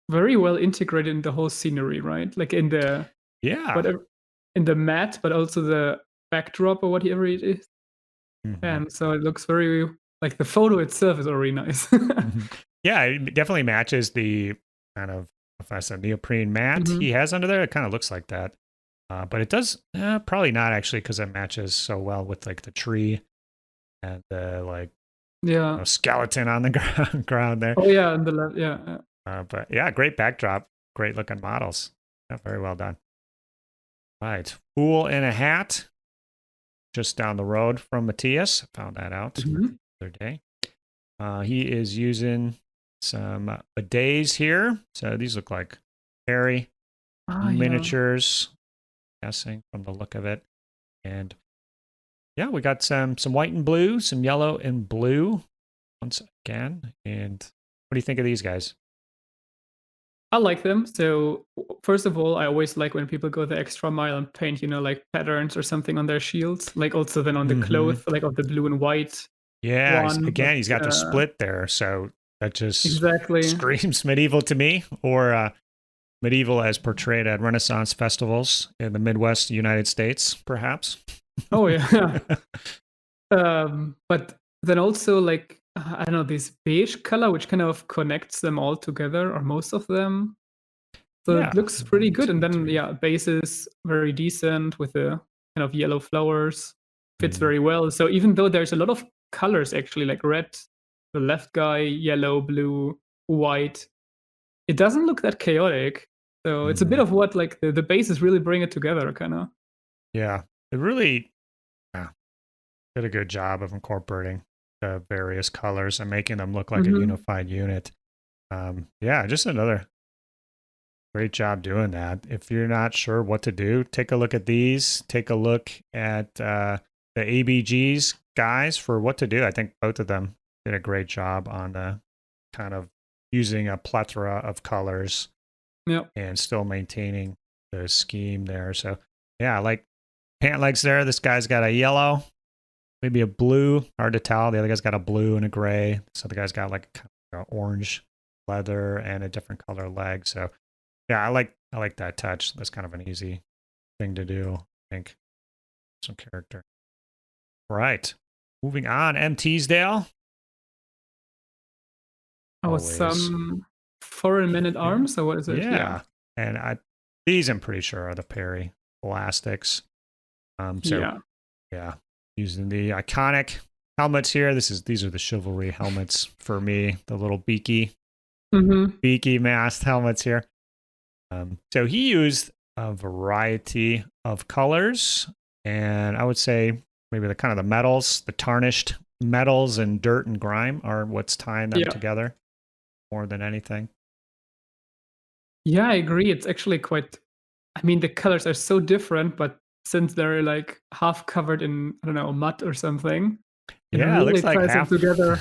very well integrated in the whole scenery, right? Like in the in the mat, but also the backdrop or whatever it is. And so it looks very, like the photo itself is already nice. Yeah, it definitely matches the kind of, if I said neoprene mat he has under there. It kind of looks like that. But it does, probably not actually, because it matches so well with like the tree and the like skeleton on the ground there. Oh yeah, and the left, but yeah, great backdrop, great looking models. Very well done. All right, Fool in a Hat, just down the road from Matthias. Found that out the other day. He is using some bidets here. So these look like hairy miniatures, guessing from the look of it. And yeah, we got some white and blue, some yellow and blue once again. And what do you think of these guys? I like them. So first of all, I always like when people go the extra mile and paint, like patterns or something on their shields, like also then on the clothes, like of the blue and white Yeah, one. again, But, he's got the split there, so that just exactly. screams medieval to me, or medieval as portrayed at Renaissance festivals in the Midwest United States, perhaps. Oh yeah. But then also like I don't know, this beige color which kind of connects them all together, or most of them. So Yeah, it looks pretty 1, good. 2, And then 3. base is very decent with the kind of yellow flowers. Fits very well. So even though there's a lot of colors actually, like red, the left guy, yellow, blue, white, it doesn't look that chaotic. So it's a bit of what like the bases really bring it together, kind of. Yeah, it really did a good job of incorporating the various colors and making them look like a unified unit. Yeah, just another great job doing that. If you're not sure what to do, take a look at these. Take a look at the ABG's guys for what to do. I think both of them did a great job on the kind of using a plethora of colors and still maintaining the scheme there. So yeah, I like pant legs there. This guy's got a yellow, maybe a blue, hard to tell. The other guy's got a blue and a gray. So the guy's got like kind of orange leather and a different color leg. So yeah, I like that touch. That's kind of an easy thing to do, I think. Some character. Right. Moving on, M. Teasdale. Oh, some foreign men at arms, or what is it? Yeah. And these I'm pretty sure are the Perry elastics. So yeah, using the iconic helmets here. These are the chivalry helmets for me. The little beaky mast helmets here. So he used a variety of colors, and I would say maybe the kind of the metals, the tarnished metals and dirt and grime are what's tying them together more than anything. Yeah, I agree. It's actually quite. I mean, the colors are so different, but since they're like half covered in, I don't know, mud or something, it really looks like half together.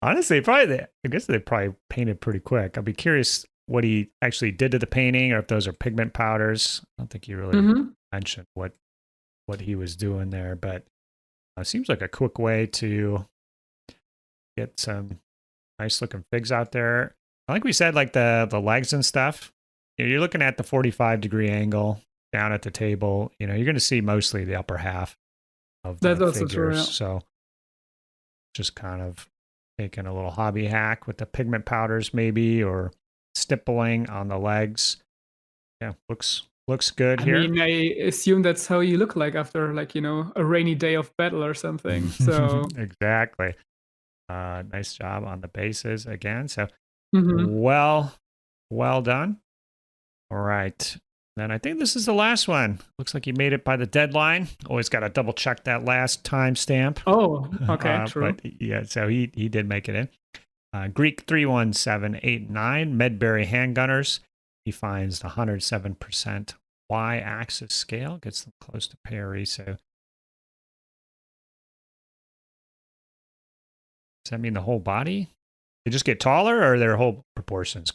Honestly, I guess they probably painted pretty quick. I'd be curious what he actually did to the painting, or if those are pigment powders. I don't think he really mentioned what he was doing there, but it seems like a quick way to get some nice looking figs out there. Like we said, like the legs and stuff, you're looking at the 45-degree angle down at the table. You're going to see mostly the upper half of the figures. True, yeah. So just kind of taking a little hobby hack with the pigment powders maybe, or stippling on the legs. Yeah, looks good here. I mean, I assume that's how you look like after like, a rainy day of battle or something. So exactly. Nice job on the bases again. So well done. All right. Then I think this is the last one. Looks like you made it by the deadline. Always got to double check that last timestamp. Oh, okay, true. But yeah, so he did make it in. Greek 31789 Medbury handgunners. He finds the 107% Y-axis scale, gets them close to parry. So does that mean the whole body? They just get taller, or their whole proportions?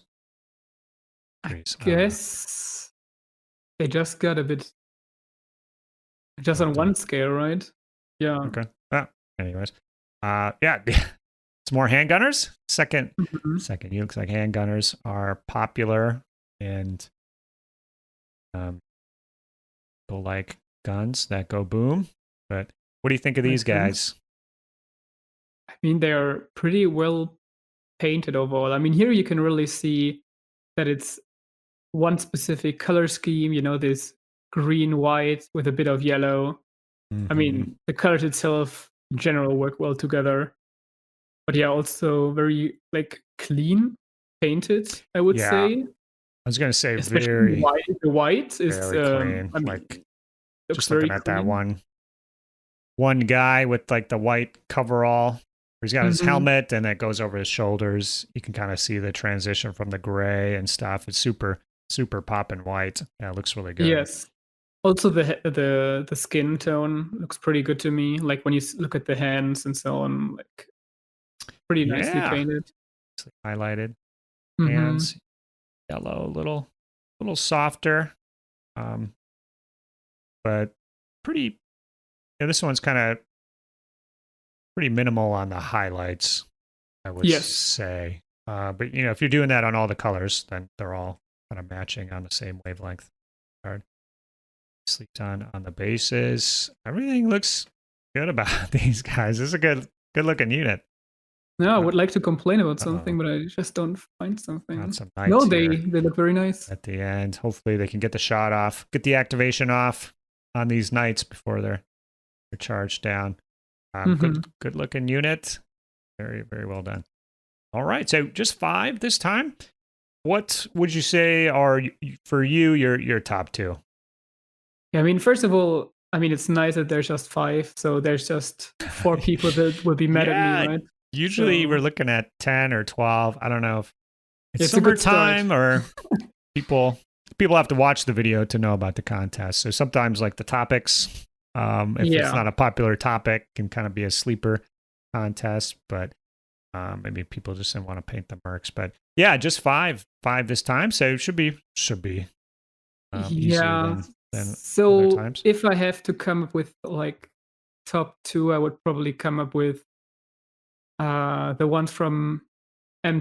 I guess they just got a bit, just on one scale, right? Yeah. Okay. Anyways, yeah, it's more handgunners. Second, you looks like handgunners are popular, and people like guns that go boom. But what do you think of these guys? I mean, they're pretty well painted overall. I mean, here you can really see that it's one specific color scheme, this green, white with a bit of yellow. I mean, the colors itself in general work well together. But yeah, also very like clean painted, I would say. I was going to say especially the white is clean. Like just looking at that one guy with like the white coverall. He's got his helmet, and that goes over his shoulders. You can kind of see the transition from the gray and stuff. It's super, super popping white. Yeah, it looks really good. Yes. Also, the skin tone looks pretty good to me. Like when you look at the hands and so on, like pretty nicely Yeah. painted. Highlighted. Mm-hmm. Hands, yellow, little softer. But pretty, yeah, this one's kind of pretty minimal on the highlights, I would Yes. say. But you know, if you're doing that on all the colors, then they're all kind of matching on the same wavelength. Card. Sleeps on the bases. Everything looks good about these guys. This is a good looking unit. No, I would like to complain about Uh-oh. something, but I just don't find something. Got some No, knights they here look very nice. at the end. Hopefully they can get the shot off, get the activation off on these knights before they're charged down. Good looking unit. Very, very well done. All right, so just 5 this time. What would you say are for you your top 2? Yeah, I mean, first of all, I mean it's nice that there's just 5, so there's just 4 people that will be mad at me, right? Usually we're looking at 10 or 12. I don't know if it's a good summertime or people have to watch the video to know about the contest. So sometimes like the topics, if it's not a popular topic, can kind of be a sleeper contest, but maybe people just didn't want to paint the mercs. But yeah, just 5 this time. So it should be easier than so other times. If I have to come up with like top 2, I would probably come up with the ones from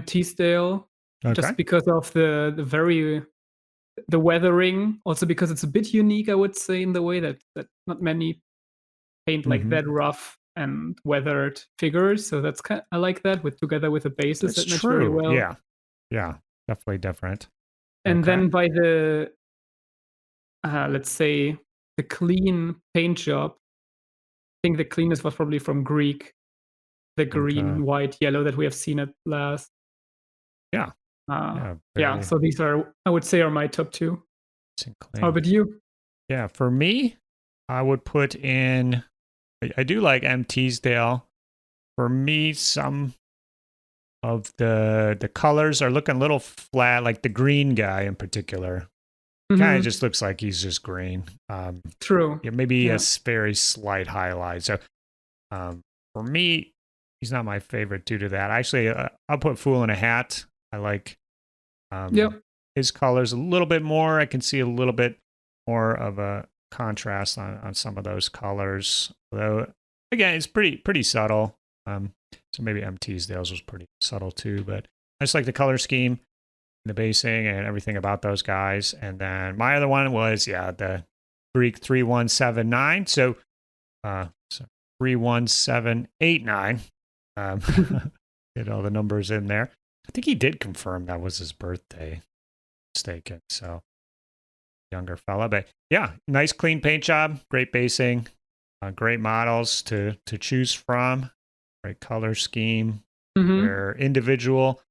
Teasdale, just because of the weathering, also because it's a bit unique, I would say, in the way that not many paint like that rough and weathered figures. So that's I like that together with the bases that match very well. Yeah, definitely different. And then by the let's say the clean paint job, I think the cleanest was probably from Greek. The green, white, yellow that we have seen at last. Yeah. So these are, I would say, are my top 2. How about you? Yeah, for me, I would put in, I do like Teasdale. For me, some of the colors are looking a little flat, like the green guy in particular. Kind of just looks like he's just green. True. Yeah, maybe a very slight highlight. So for me, he's not my favorite due to that. Actually, I'll put Fool in a Hat. I like his colors a little bit more. I can see a little bit more of a contrast on some of those colors. Although, again, it's pretty subtle. So maybe Teasdale's was pretty subtle too. But I just like the color scheme, the basing, and everything about those guys. And then my other one was, the Greek 3179. So 31789. Get all the numbers in there. I think he did confirm that was his birthday. Mistaken. So younger fella, but yeah, nice clean paint job, great basing, great models to choose from, great color scheme. They're individual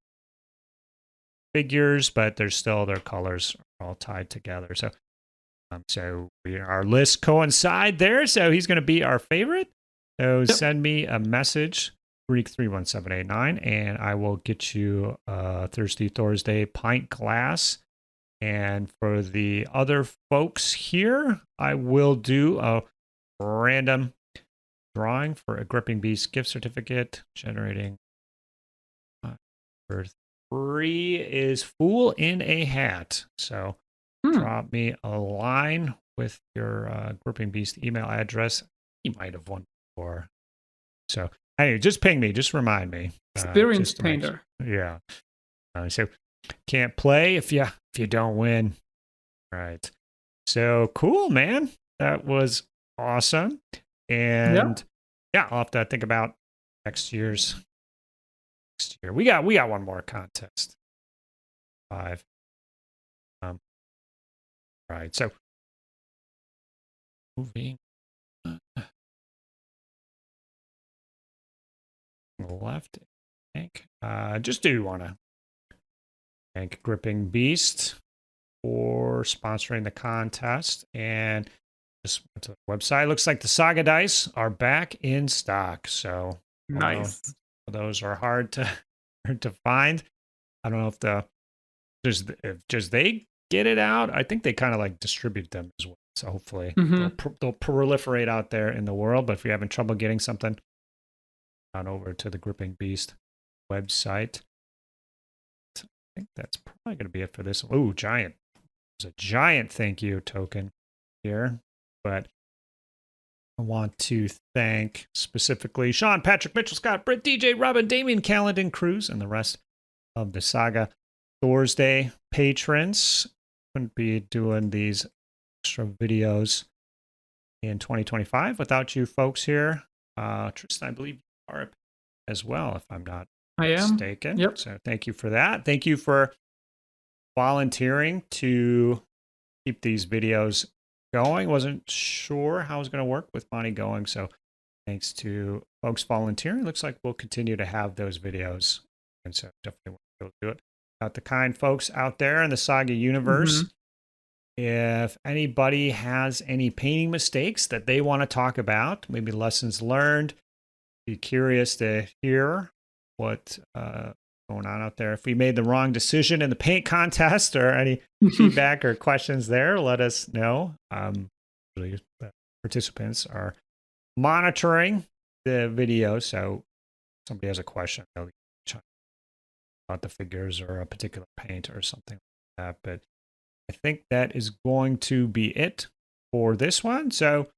figures, but they're still their colors are all tied together. So our lists coincide there. So he's going to be our favorite. So send me a message, Greek 31789, and I will get you a Thursday pint glass. And for the other folks here, I will do a random drawing for a Gripping Beast gift certificate, generating for 3 is Fool in a Hat. So drop me a line with your Gripping Beast email address. He might have won before. So anyway, just ping me, just remind me. Experienced painter. Yeah. So can't play if you don't win. Right. So cool, man. That was awesome. And I'll have to think about next year. We got one more contest. 5. Right. So moving left, I think. Just do want to thank Gripping Beast for sponsoring the contest, and just went to the website. Looks like the Saga dice are back in stock. So nice. Those are hard to find. I don't know if just they get it out. I think they kind of like distribute them as well. So hopefully Mhm. they'll proliferate out there in the world. But if you're having trouble getting something, on over to the Gripping Beast website. I think that's probably going to be it for this. Ooh, giant. There's a giant thank you token here. But I want to thank specifically Sean, Patrick, Mitchell, Scott, Britt, DJ, Robin, Damien, Calendon, Cruz, and the rest of the Saga Thursday patrons. Couldn't be doing these extra videos in 2025 without you folks here. Tristan, I believe you are as well, if I'm not mistaken. Yep. So thank you for that. Thank you for volunteering to keep these videos going. Wasn't sure how it was going to work with Monty going. So thanks to folks volunteering. Looks like we'll continue to have those videos. And so definitely want to do it. About the kind folks out there in the Saga universe. If anybody has any painting mistakes that they want to talk about, maybe lessons learned, be curious to hear what going on out there. If we made the wrong decision in the paint contest or any feedback or questions there, let us know. The participants are monitoring the video, so if somebody has a question, they'll check about the figures or a particular paint or something like that. But I think that is going to be it for this one. So,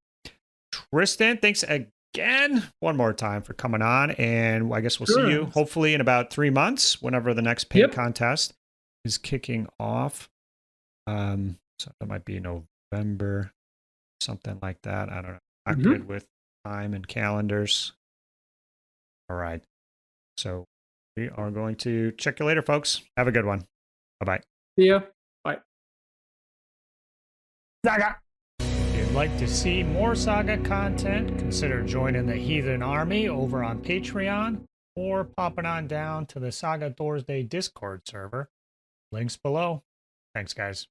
Tristan, thanks again one more time for coming on. And I guess we'll see you hopefully in about 3 months, whenever the next paint contest is kicking off. So that might be November, something like that. I don't know. I'm good with time and calendars. All right. So we are going to check you later, folks. Have a good one. Bye-bye. See ya. Bye. Saga! If you'd like to see more Saga content, consider joining the Heathen Army over on Patreon or popping on down to the Saga Thursday Discord server. Links below. Thanks, guys.